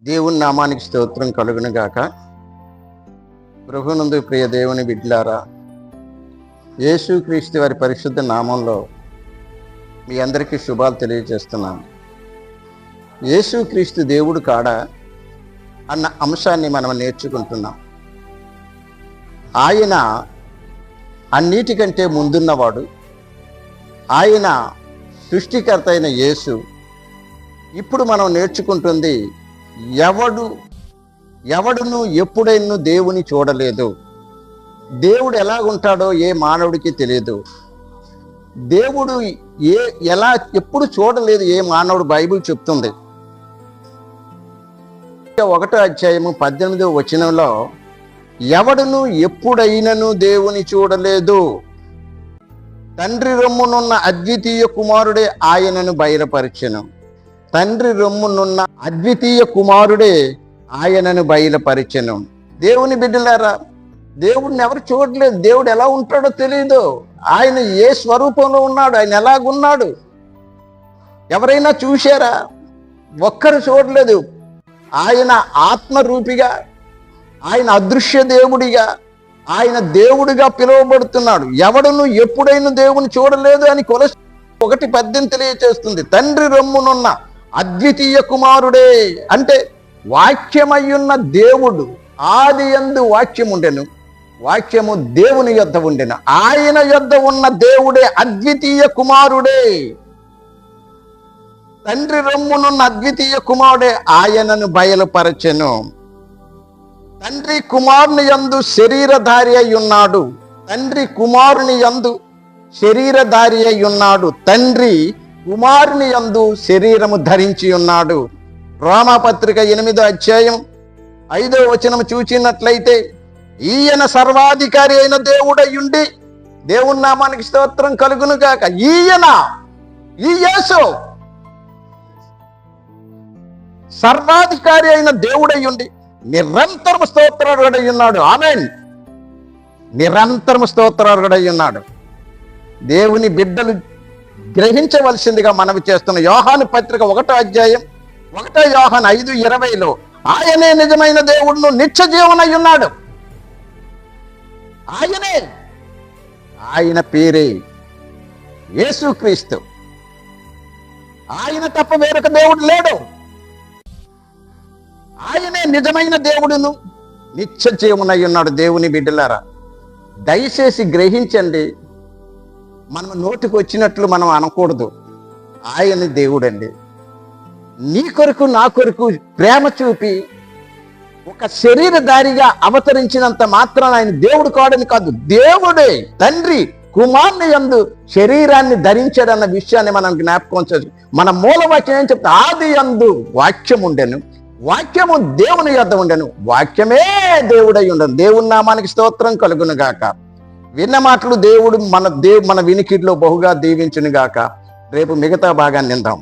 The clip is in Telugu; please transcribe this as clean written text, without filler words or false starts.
దేవుని నామానికి స్తోత్రం కలుగును గాక. ప్రభునందు ప్రియ దేవుని బిడ్డలారా, యేసుక్రీస్తు వారి పరిశుద్ధ నామంలో మీ అందరికీ శుభాలు తెలియజేస్తున్నాను. యేసుక్రీస్తు దేవుడు కాడా అన్న అంశాన్ని మనం నేర్చుకుంటున్నాం. ఆయన అన్నిటికంటే ముందున్నవాడు. ఆయన సృష్టికర్త అయిన యేసు. ఇప్పుడు మనం నేర్చుకుంటుంది, ఎవడును ఎప్పుడైనా దేవుని చూడలేదు. దేవుడు ఎలా ఉంటాడో ఏ మానవుడికి తెలియదు. దేవుడు ఎప్పుడు చూడలేదు ఏ మానవుడు. బైబిల్ చెప్తుంది. 1వ అధ్యాయము 18వ వచనంలో, ఎవడును ఎప్పుడైనను దేవుని చూడలేదు, తండ్రి రొమ్మునున్న అద్వితీయ కుమారుడే ఆయనను బయలుపరిచెను. తండ్రి రొమ్మునున్న అద్వితీయ కుమారుడే ఆయనను బయలుపరిచెను. దేవుని బిడ్డలారా, దేవుడిని ఎవరు చూడలేదు. దేవుడు ఎలా ఉంటాడో తెలియదు. ఆయన ఏ స్వరూపంలో ఉన్నాడు, ఆయన ఎలాగున్నాడు ఎవరైనా చూశారా? ఒక్కరు చూడలేదు. ఆయన ఆత్మరూపిగా, ఆయన అదృశ్య దేవుడిగా, ఆయన దేవుడిగా పిలువబడుతున్నాడు. ఎవడును ఎప్పుడైనా దేవుని చూడలేదు అని కొలసి 1:18 తెలియచేస్తుంది. తండ్రి రొమ్మునున్న అద్వితీయ కుమారుడే అంటే వాక్యమయ్యున్న దేవుడు. ఆది యందు వాక్యం ఉండెను, వాక్యము దేవుని యొద్ద ఉండెను, ఆయన యొద్ద ఉన్న దేవుడే అద్వితీయ కుమారుడే. తండ్రి రొమ్మునున్న అద్వితీయ కుమారుడే ఆయనను బయలుపరచెను. తండ్రి కుమారుని యందు శరీరధారి అయి ఉన్నాడు. తండ్రి కుమారుని యందు శరీరధారి అయి ఉన్నాడు. తండ్రి కుమారుని యందు శరీరము ధరించి ఉన్నాడు. రోమాపత్రిక 8వ అధ్యాయం 5వ వచనం చూచినట్లయితే, ఈయన సర్వాధికారి అయిన దేవుడయ్యుండి, దేవుని నామానికి స్తోత్రం కలుగును గాక, ఈ యేసు సర్వాధికారి అయిన దేవుడయ్యుండి నిరంతరము స్తోత్రార్హుడై ఉన్నాడు. ఆమేన్. నిరంతరము స్తోత్రార్హుడై ఉన్నాడు. దేవుని బిడ్డలు గ్రహించవలసిందిగా మనవి చేస్తున్న యోహాను పత్రిక 1వ అధ్యాయం 1 యోహాను 5:20లో, ఆయనే నిజమైన దేవుడును నిత్య జీవనై ఉన్నాడు. ఆయన పేరే యేసుక్రీస్తు. ఆయన తప్ప వేరొక దేవుడు లేడు. ఆయనే నిజమైన దేవుడును నిత్య జీవనై ఉన్నాడు. దేవుని బిడ్డలారా, దయచేసి గ్రహించండి. మనం నోటికి వచ్చినట్లు మనం అనకూడదు. ఆయన దేవుడండి. నీ కొరకు నా కొరకు ప్రేమ చూపి ఒక శరీరధారిగా అవతరించినంత మాత్రాన ఆయన దేవుడు కాడని కాదు, దేవుడే. తండ్రి కుమారుని యందు శరీరాన్ని ధరించాడన్న విషయాన్ని మనం జ్ఞాపకం చేసి, మన మూలవాక్యం ఏం చెప్తా? ఆది యందు వాక్యం ఉండెను, వాక్యము దేవుని యొద్ద ఉండెను, వాక్యమే దేవుడై ఉండను. దేవుని నామానికి స్తోత్రం కలుగును గాక. విన్న మాటలు దేవుడు మన వినికిడిలో బహుగా దీవించును గాక. రేపు మిగతా భాగాన్ని విందాం.